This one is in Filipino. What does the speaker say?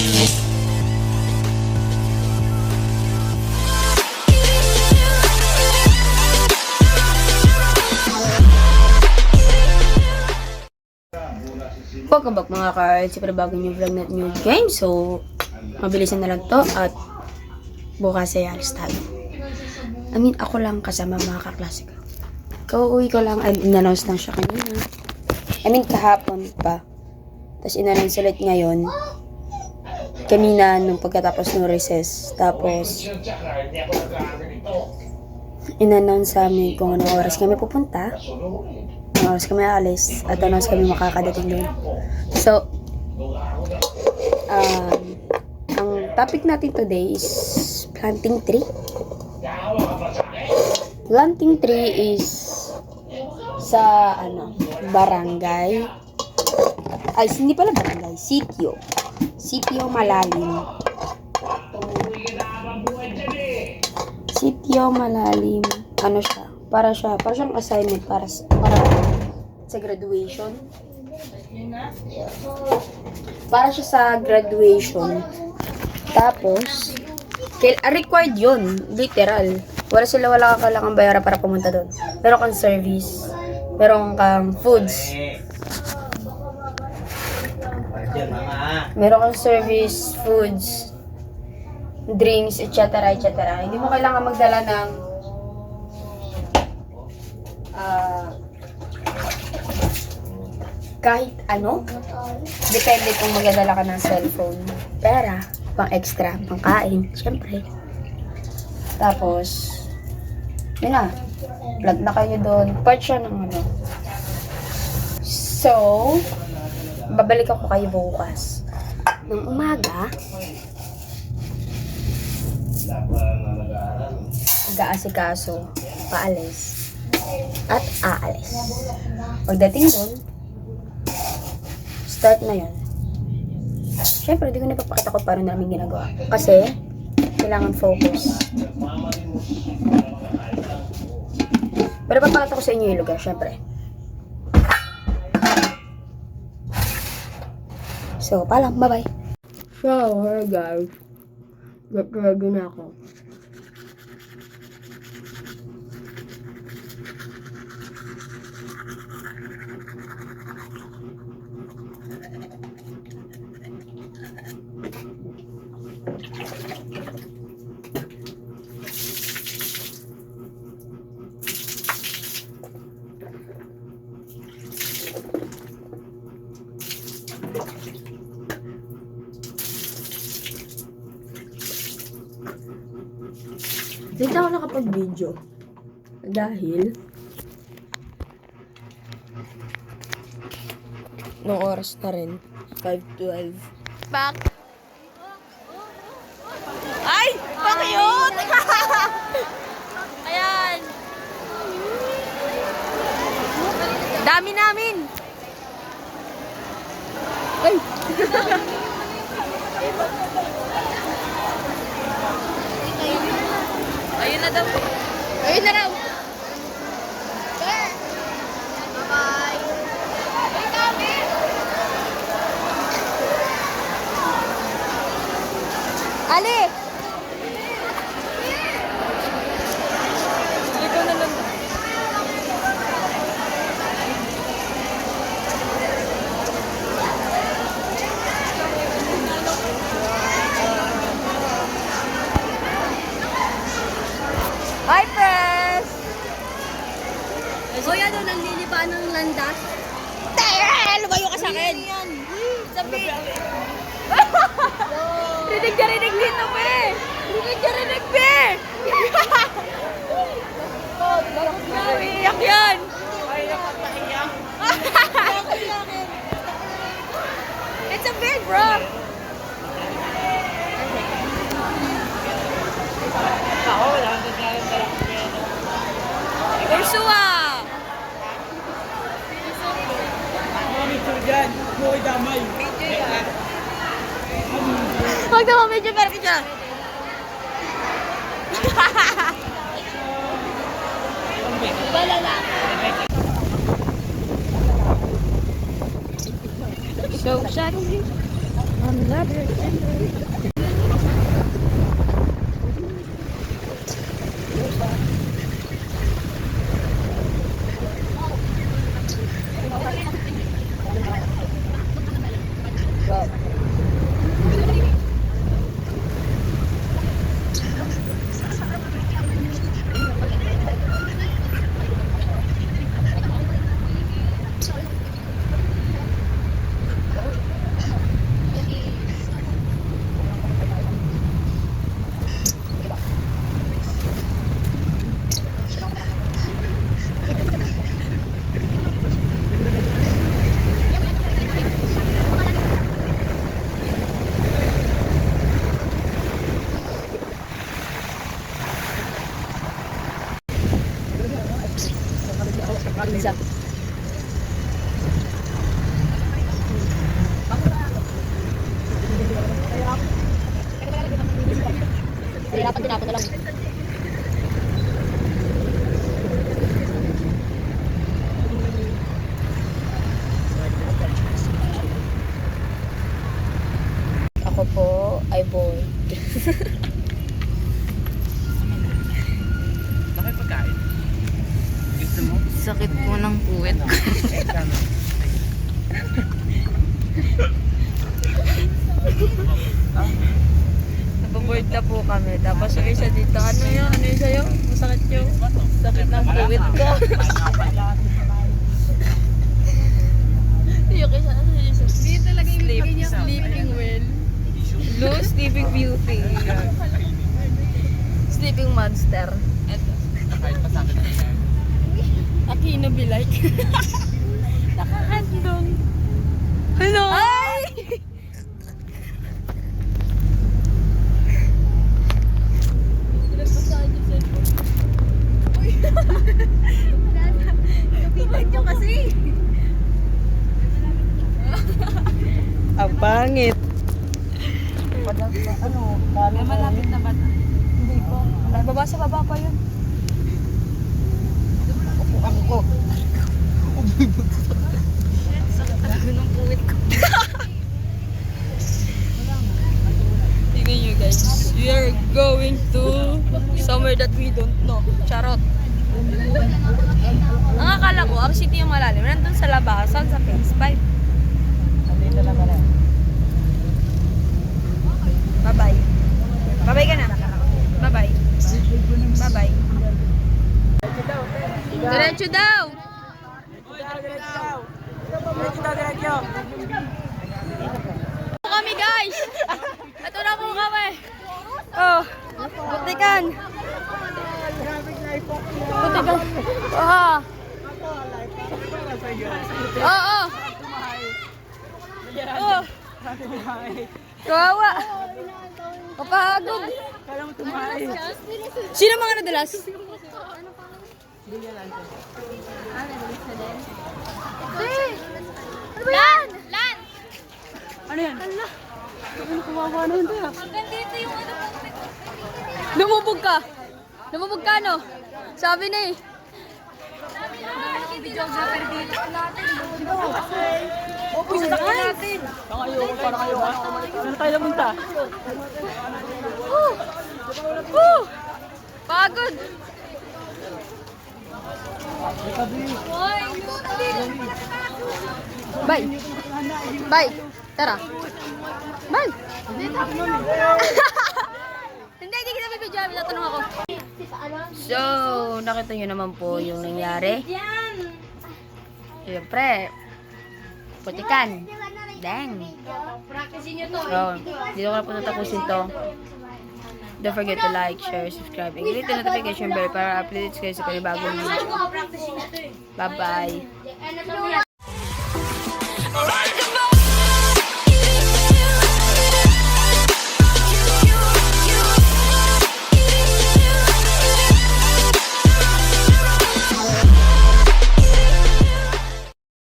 Welcome back mga cards, siyempre bago new vlog na new game. So, mabilisan na lang to at bukas ay alis tayo. I mean, ako lang kasama mga kaklase ko. Kauuwi ko lang, in-announce lang siya kanina. I mean, kahapon pa. Tapos in-announce ulit ngayon. Kanina nung pagkatapos ng recess. Tapos, in-announce sa amin kung anong oras kami pupunta. Oras kami alis at oras kami makakadating doon. So, ang topic natin today is planting tree. Planting tree is sa barangay. Ay, hindi pala barangay, sitio. Sitio Malalim. Sitio Malalim. Ano siya? Para siyang assignment para sa graduation. Para siya sa graduation. Tapos, required yun. Literal. Wala ka kailangan bayaran para pumunta doon. Meron kang service. Meron kang foods. Meron kang service, foods, drinks, etc. etc. Hindi mo kailangan magdala ng kahit ano. Depende kung magdadala ka ng cellphone, pera, pang extra, pang kain, syempre. Tapos, yun na, vlog na kayo doon. Part siya ng ano. So, babalik ako kayo bukas ng umaga. Mag-aasikaso, paalis, at aalis. Pagdating doon, start na yun. Siyempre, di ko napapakita ko paano namin ginagawa. Kasi, kailangan focus. Pero papakita ko sa inyo yung lugar, siyempre. So, paalam, bye-bye. Shower, guys. Ready na ako. Dito ako nakapag-video dahil nung oras na rin 5:12. Back. Ay! Pa-cute! Ayan. Dami namin. Ay! Ayun na daw. Ayun na daw. Bye-bye. Ali! Dito na lang. Hi, Press! O yan o, naglilipa ng landas. Lumayo ka sa akin! Sabi! Rinig ka rinig dito, be! Rinig ka rinig, be! Iyak yan! Iyak at naiyak. It's a big rock! Ursua! Huwag na medyo pero picture. So, Isa. Dapat tinapon na lang. Ako po ay bored. Bakit pagkain? Gusto mo? Sakit po ng puwet. Napaboard na po kami. Tapos yung isa dito, ano yun? Ano yung sa'yo? Masakit yung sakit ng puwet ko. Yung isa, ano yung isa? Hindi talaga yung sleeping well. Blue Sleeping Beauty. Sleeping Monster. Kahit masakit na yan. Aquino be like. Nakakandong. Hello? Ay! Kapitan nyo kasi. Ang pangit. May malapit na ba? Hindi po. Baba sa baba pa yun. Sakit talaga ng puwit ko. Tingnan nyo guys. We are going to somewhere that we don't know. Charot. Ang akala ko, ang city yung malalim. Nandun sa labasan, sa phase 5. Bye-bye. Bye-bye ka na. Bye-bye. Bye-bye. Diretso daw! Kami guys! Ito na po kami! Oh, butikan! Butikan! Oh! Oo! Oh! Kawawa! Kapagod! Sino mga nadalas? Lan! Lan! Ano yan? Ano kumawa na yun tayo? Hanggang dito yung ano. Lumubog ka! Lumubog ka no? Sabi na eh. Videographer dito natin. Opo, sa takbo natin. Para kayo ha? Saan tayo namunta? Pagod! Bye! Bye! Tara! Bye! Hindi kita bibidyo. Tatanong ako. So, nakita nyo naman po yung nangyari. Siyempre, putikan. Dang! So, dito ko na po natapusin to. Don't forget to like, share, subscribe, and click the notification bell para updates kayo sa panibagong video. Bye-bye!